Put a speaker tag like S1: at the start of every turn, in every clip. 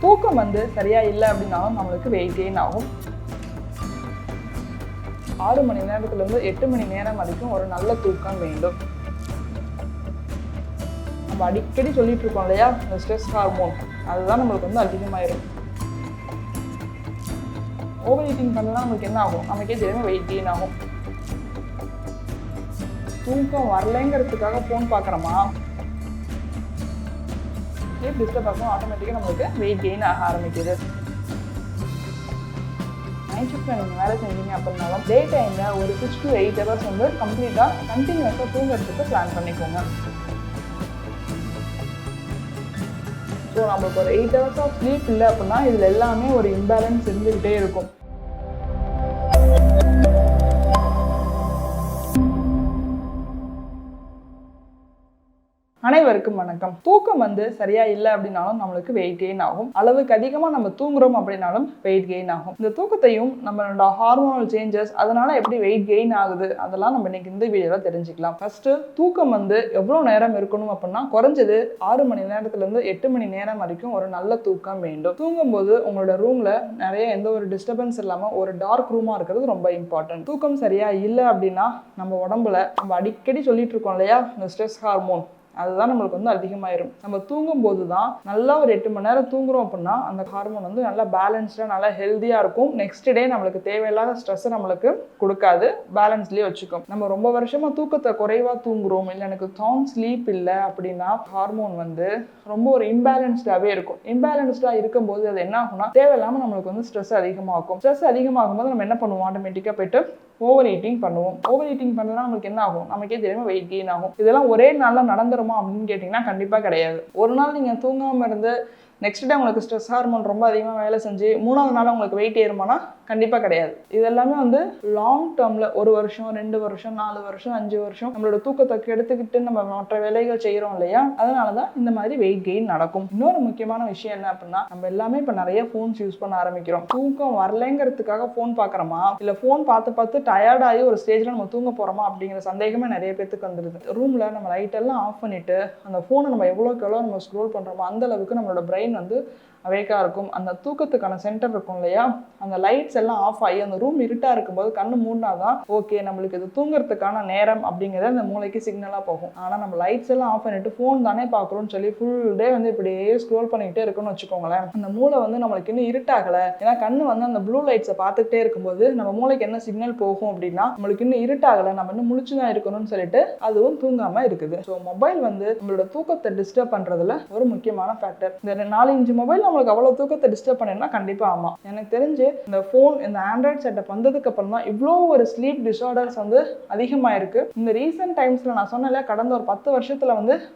S1: தூக்கம் சரியா இல்லை அப்படின்னாலும் நம்மளுக்கு வெயிட் கெயின் ஆகும். 6 மணி நேரத்துலேருந்து 8 மணி நேரம் வரைக்கும் ஒரு நல்ல தூக்கம் வேண்டும். நம்ம அடிக்கடி சொல்லிட்டு இருக்கோம் இல்லையா, இந்த ஸ்ட்ரெஸ் ஹார்மோன் அதுதான் நம்மளுக்கு அதிகமாயிரும். ஓவர் ஈட்டிங் பண்ணலாம் நமக்கு என்ன ஆகும், நமக்கே தெரியாமல் வெயிட் கெயின் ஆகும். தூக்கம் வரலைங்கிறதுக்காக ஃபோன் பார்க்குறோமா, ஸ்லீப் டிஸ்டர்ப் ஆகும், ஆட்டோமேட்டிக்காக நம்மளுக்கு வெயிட் கெயின் ஆக ஆரம்பிக்குது. நைட் ஷிஃப்ட்டில் நீங்கள் வேலை செஞ்சீங்க அப்படின்னாலும் டே டைமில் ஒரு 6 to 8 hours கம்ப்ளீட்டாக கண்டினியூஸாக தூங்குறதுக்கு பிளான் பண்ணிக்கோங்க. ஸோ நம்மளுக்கு ஒரு 8 hours ஆஃப் ஸ்லீப் இல்லை அப்படின்னா இதில் எல்லாமே ஒரு இம்பேலன்ஸ் இருந்துக்கிட்டே இருக்கும். அனைவருக்கும் வணக்கம். தூக்கம் சரியா இல்லை அப்படின்னாலும் நம்மளுக்கு வெயிட் கெயின் ஆகும். அளவுக்கு அதிகமாக நம்ம தூங்குறோம் அப்படின்னாலும் வெயிட் கெயின் ஆகும். இந்த தூக்கத்தையும் நம்மளோட ஹார்மோனல் சேஞ்சஸ் அதனால எப்படி வெயிட் கெயின் ஆகுது அதெல்லாம் நம்ம இன்னைக்கு இந்த வீடியோவில் தெரிஞ்சுக்கலாம். ஃபர்ஸ்ட் தூக்கம் எவ்வளோ நேரம் இருக்கணும் அப்படின்னா குறைஞ்சது 6 மணி நேரத்துலேருந்து 8 மணி நேரம் வரைக்கும் ஒரு நல்ல தூக்கம் வேண்டும். தூங்கும்போது உங்களோட ரூம்ல நிறைய எந்த ஒரு டிஸ்டர்பன்ஸ் இல்லாமல் ஒரு டார்க் ரூமாக இருக்கிறது ரொம்ப இம்பார்ட்டன்ட். தூக்கம் சரியா இல்லை அப்படின்னா நம்ம உடம்புல நம்ம அடிக்கடி சொல்லிட்டு இருக்கோம் இல்லையா, இந்த ஸ்ட்ரெஸ் ஹார்மோன் அதுதான் நம்மளுக்கு அதிகமாயிரும். நம்ம தூங்கும்போது தான் நல்லா ஒரு 8 மணி நேரம் தூங்குறோம் அப்படின்னா அந்த ஹார்மோன் நல்லா பேலன்ஸ்டாக நல்லா ஹெல்த்தியாக இருக்கும். நெக்ஸ்ட் டே நம்மளுக்கு தேவையில்லாத ஸ்ட்ரெஸ்ஸை நம்மளுக்கு கொடுக்காது, பேலன்ஸ்லேயே வச்சுக்கும். நம்ம ரொம்ப வருஷமாக தூக்கத்தை குறைவாக தூங்குறோம், இல்லை எனக்கு சாங் ஸ்லீப் இல்லை அப்படின்னா ஹார்மோன் ரொம்ப ஒரு இம்பேலன்ஸ்டாகவே இருக்கும். இம்பேலன்ஸ்டாக இருக்கும்போது அது என்ன ஆகும்னா தேவையில்லாமல் நம்மளுக்கு ஸ்ட்ரெஸ் அதிகமாகும். ஸ்ட்ரெஸ் அதிகமாகும் போது நம்ம என்ன பண்ணுவோம், ஆட்டோமேட்டிக்காக போயிட்டு ஓவர் ஈட்டிங் பண்ணுவோம். ஓவர் ஈட்டிங் பண்ணலாம் நமக்கு என்ன ஆகும், நமக்கே தெரியாமல் வெயிட் கெயின் ஆகும். இதெல்லாம் ஒரே நாளில் நடந்துருமா அப்படின்னு கேட்டிங்கன்னா கண்டிப்பாக கிடையாது. ஒரு நாள் நீங்கள் தூங்காமல் இருந்து நெக்ஸ்ட் டே உங்களுக்கு ஸ்ட்ரெஸ் ஹார்மோன் ரொம்ப அதிகமாக வேலை செஞ்சு 3வது நாள் உங்களுக்கு வெயிட் ஏறுமானா கண்டிப்பாக கிடையாது. இதெல்லாமே லாங் டேர்மில் 1 வருஷம் 2 வருஷம் 4 வருஷம் 5 வருஷம் நம்மளோட தூக்கத்தை கெடுத்துக்கிட்டு நம்ம மற்ற வேலைகள் செய்கிறோம் இல்லையா, அதனால தான் இந்த மாதிரி வெயிட் கெயின் நடக்கும். இன்னொரு முக்கியமான விஷயம் என்ன அப்படின்னா, நம்ம எல்லாமே இப்போ நிறைய ஃபோன்ஸ் யூஸ் பண்ண ஆரம்பிக்கிறோம். தூக்கம் வரலைங்கிறதுக்காக ஃபோன் பார்க்குறோமா, இல்லை ஃபோன் பார்த்து டயர்டாகி ஒரு ஸ்டேஜில் நம்ம தூங்க போகிறோமா அப்படிங்கிற சந்தேகமே நிறைய பேருக்கு வந்துடுது. ரூமில் நம்ம லைட்டெல்லாம் ஆஃப் பண்ணிவிட்டு அந்த ஃபோனை நம்ம எவ்வளோக்கு எவ்வளோ நம்ம ஸ்க்ரோல் பண்ணுறோமோ அந்த அளவுக்கு நம்மளோட பிரெயின் அவேக்காக இருக்கும். அந்த தூக்கத்துக்கான சென்டர் இருக்கும் இல்லையா, அந்த லைட்ஸ் எல்லாம் ஆஃப் ஆகி அந்த ரூம் இருட்டாக இருக்கும்போது கண்ணு மூடினாதான் ஓகே நம்மளுக்கு இது தூங்குறதுக்கான நேரம் அப்படிங்கிறத அந்த மூளைக்கு சிக்னலாக போகும். ஆனால் நம்ம லைட்ஸ் எல்லாம் ஆஃப் பண்ணிட்டு ஃபோன் தானே பார்க்குறோம்னு சொல்லி ஃபுல் டே இப்படியே ஸ்க்ரோல் பண்ணிக்கிட்டே இருக்குன்னு வச்சுக்கோங்களேன், அந்த மூளை நம்மளுக்கு இன்னும் இருட்டாகலை. ஏன்னா கண்ணு அந்த ப்ளூ லைட்ஸை பார்த்துக்கிட்டே இருக்கும்போது நம்ம மூளைக்கு என்ன சிக்னல் போகும் அப்படின்னா நம்மளுக்கு இன்னும் இருட்டாகலை, நம்ம இன்னும் முழிச்சுதான் இருக்கணும்னு சொல்லிட்டு அதுவும் தூங்காமல் இருக்குது. ஸோ மொபைல் நம்மளோட தூக்கத்தை டிஸ்டர்ப் பண்ணுறதுல ஒரு முக்கியமான ஃபேக்டர். இந்த 4-5 மொபைல் நம்மளுக்கு அவ்வளோ தூக்கத்தை டிஸ்டர்ப் பண்ணினா கண்டிப்பாக ஆமாம். எனக்கு தெரிஞ்சு இந்த ஃபோன் இந்த ஆண்ட்ராய்ட் செட்டப் வந்ததுக்கு அப்புறம் தான் இவ்வளோ ஒரு ஸ்லீப் டிஸார்டர்ஸ் அதிகமாக இருக்கு. இந்த ரீசெண்ட் டைம்ஸில் நான் சொன்னல கடந்த ஒரு 10 வருஷத்தில்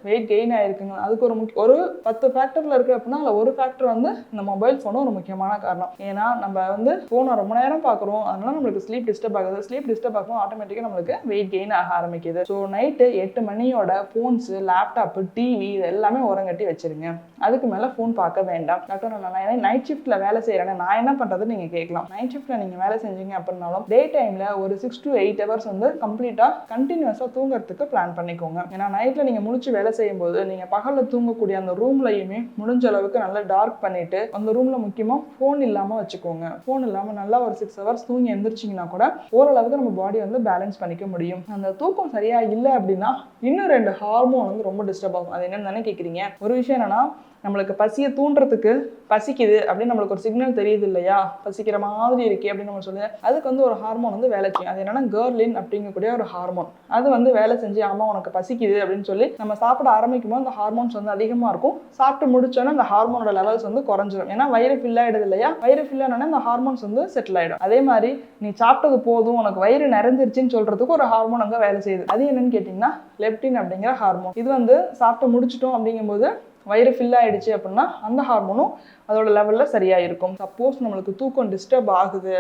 S1: வெயிட் கெயின் ஆயிருக்குங்க. அதுக்கு ஒரு 10 ஃபேக்டரில் இருக்குது அப்படின்னா அதில் ஒரு ஃபேக்டர் இந்த மொபைல் ஃபோனும் ஒரு முக்கியமான காரணம். ஏன்னா நம்ம ஃபோனை ரொம்ப நேரம் பார்க்குறோம், அதனால நம்மளுக்கு ஸ்லீப் டிஸ்டர்ப் ஆகுது. ஸ்லீப் டிஸ்டர்ப் ஆகும், ஆட்டோமேட்டிக்காக நம்மளுக்கு வெயிட் கெயின் ஆக ஆரம்பிக்குது. ஸோ நைட்டு 8 மணியோட ஃபோன்ஸு லேப்டாப்பு டிவி இது எல்லாமே உரங்கட்டி வச்சிருங்க. அதுக்கு மேலே ஃபோன் பார்க்க வேண்டாம். டாக்டர் நான் நைட் ஷிஃப்ட்டில் வேலை செய்கிறேன், நான் என்ன பண்ணுறதுன்னு நீங்கள் கேட்கலாம். நைட் ஷிஃப்ட்டில் நீங்கள் வேலை செஞ்சீங்க அப்படின்னாலும் டே டைமில் ஒரு 6 to 8 hours கம்ப்ளீட்டாக கண்டினியூஸாக தூங்குறதுக்கு பிளான் பண்ணிக்கோங்க. ஏன்னா நைட்டில் நீங்கள் முழிச்சு வேலை செய்யும்போது நீங்கள் பகலில் தூங்கக்கூடிய அந்த ரூம்லையுமே முடிஞ்ச அளவுக்கு நல்லா டார்க் பண்ணிவிட்டு அந்த ரூமில் முக்கியமாக ஃபோன் இல்லாமல் வச்சுக்கோங்க. ஃபோன் இல்லாமல் நல்லா ஒரு 6 hours தூங்கி எந்திரிச்சிங்கன்னா கூட ஓரளவுக்கு நம்ம பாடி பேலன்ஸ் பண்ணிக்க முடியும். அந்த தூக்கம் சரியாக இல்லை அப்படின்னா இன்னும் 2 ஹார்மோன் ரொம்ப டிஸ்டர்ப் ஆகும். அது என்னன்னு தானே கேட்குறீங்க. ஒரு விஷயம் என்னன்னா, நம்மளுக்கு பசியை தூண்டுறதுக்கு பசிக்குது அப்படின்னு நம்மளுக்கு ஒரு சிக்னல் தெரியுது இல்லையா, பசிக்கிற மாதிரி இருக்கே அப்படின்னு நம்ம சொல்லுங்க. அதுக்கு ஒரு ஹார்மோன் வேலை செய்யும். அது என்னன்னா கர்லின் அப்படிங்கக்கூடிய ஒரு ஹார்மோன். அது வேலை செஞ்சு ஆமா உனக்கு பசிக்குது அப்படின்னு சொல்லி நம்ம சாப்பிட ஆரம்பிக்கும் போது அந்த ஹார்மோன்ஸ் அதிகமாக இருக்கும். சாப்பிட்டு முடிச்சோன்னா அந்த ஹார்மோனோட லெவல்ஸ் குறைஞ்சிடும். ஏன்னா வயிறு ஃபில் ஆயிடுது இல்லையா, வயிறு ஃபில் ஆனோன்னா அந்த ஹார்மோன்ஸ் செட்டில் ஆயிடும். அதே மாதிரி நீ சாப்பிட்டது போதும் உனக்கு வயிறு நிறைஞ்சிருச்சுன்னு சொல்றதுக்கு ஒரு ஹார்மோன் வேலை செய்யுது. அது என்னன்னு கேட்டீங்கன்னா லெப்டின் அப்படிங்கிற ஹார்மோன். இது சாப்பிட்டு முடிச்சிட்டோம் அப்படிங்கும்போது வயிறு ஃபில் ஆகிடுச்சு அப்படின்னா அந்த ஹார்மோனும் அதோட லெவலில் சரியாக இருக்கும். சப்போஸ் நம்மளுக்கு தூக்கம் டிஸ்டர்ப் ஆகுது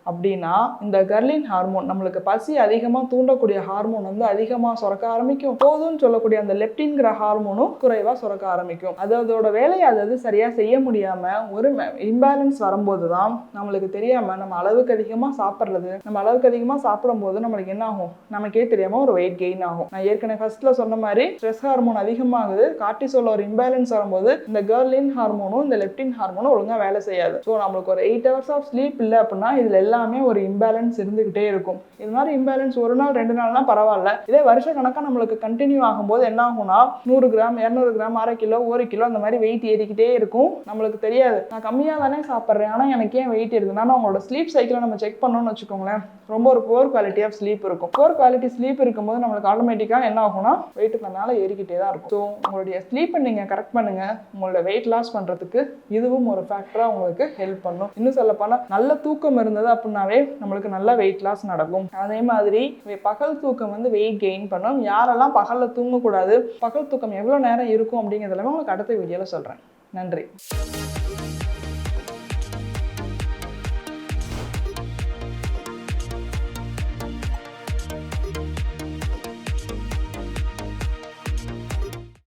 S1: அப்படின்னா இந்த கர்லின் ஹார்மோன், நம்மளுக்கு பசி அதிகமாக தூண்டக்கூடிய ஹார்மோன் வந்து அதிகமாக சுரக்க ஆரம்பிக்கும். போதும்னு சொல்லக்கூடிய அந்த லெப்டின்கிற ஹார்மோனும் குறைவாக சுரக்க ஆரம்பிக்கும். அதோட வேலையை அது சரியாக செய்ய முடியாமல் ஒரு இம்பேலன்ஸ் வரும்போது தான் நம்மளுக்கு தெரியாமல் நம்ம அளவுக்கு அதிகமாக சாப்பிட்றது, நம்ம அளவுக்கு அதிகமாக சாப்பிடும்போது நம்மளுக்கு என்ன ஆகும், நமக்கே தெரியாமல் ஒரு வெயிட் கெயின் ஆகும். நான் ஏற்கனவே ஃபர்ஸ்ட்ல சொன்ன மாதிரி ஸ்ட்ரெஸ் ஹார்மோன் அதிகமாகுது, கார்டிசோல் ஒரு இம்பேலன்ஸ் வரும்போது இந்த கர்லின் ஹார்மோனும் இந்த லெப்டின் ஹார்மோனும் ஒழுங்காக வேலை செய்யாது. ஸோ நம்மளுக்கு ஒரு 8 hours ஆஃப் ஸ்லீப் இல்லை அப்படின்னா இதில் எல்லாமே ஒரு இம்பேலன்ஸ் இருந்துகிட்டே இருக்கும். இது மாதிரி இம்பேலன்ஸ் ஒரு நாள் 2 நாள்னா பரவாயில்ல, இதே வருஷ கணக்காக நம்மளுக்கு கண்டினியூ ஆகும்போது என்ன ஆகும்னா 100 கிராம் 200 கிராம் 1/2 கிலோ 1 கிலோ அந்த மாதிரி வெயிட் ஏறிக்கிட்டே இருக்கும். நம்மளுக்கு தெரியாது, நான் கம்மியாக தானே சாப்பிட்றேன் ஆனால் எனக்கு ஏன் வெயிட் இருக்குதுன்னா உங்களோட ஸ்லீப் சைக்கிளை நம்ம செக் பண்ணோம்னு வச்சுக்கோங்களேன், ரொம்ப ஒரு புவர் குவாலிட்டி ஆஃப் ஸ்லீப் இருக்கும். புவர் குவாலிட்டி ஸ்லீப் இருக்கும்போது நம்மளுக்கு ஆட்டோமேட்டிக்காக என்ன ஆகும்னா வெயிட் மேலே ஏறிக்கிட்டே தான் இருக்கும். ஸோ உங்களுடைய ஸ்லீப்பை நீங்கள் கரெக்ட் பண்ணுங்க, உங்களோட வெயிட் லாஸ் பண்ணுறதுக்கு இதுவும் ஒரு ஃபேக்டராக உங்களுக்கு ஹெல்ப் பண்ணும். இன்னும் சொல்லப்போனால் நல்ல தூக்கம் இருந்தது அப்படின்னாவே நம்மளுக்கு நல்ல வெயிட் லாஸ் நடக்கும். அதே மாதிரி பகல் தூக்கம் வந்து வெயிட் கெயின் பண்ணும். யாரெல்லாம் பகலில் தூங்கக்கூடாது, பகல் தூக்கம் எவ்வளோ நேரம் இருக்கும் அப்படிங்கிறதுல உங்களுக்கு அடுத்த வீடியோவில் சொல்கிறேன். நன்றி.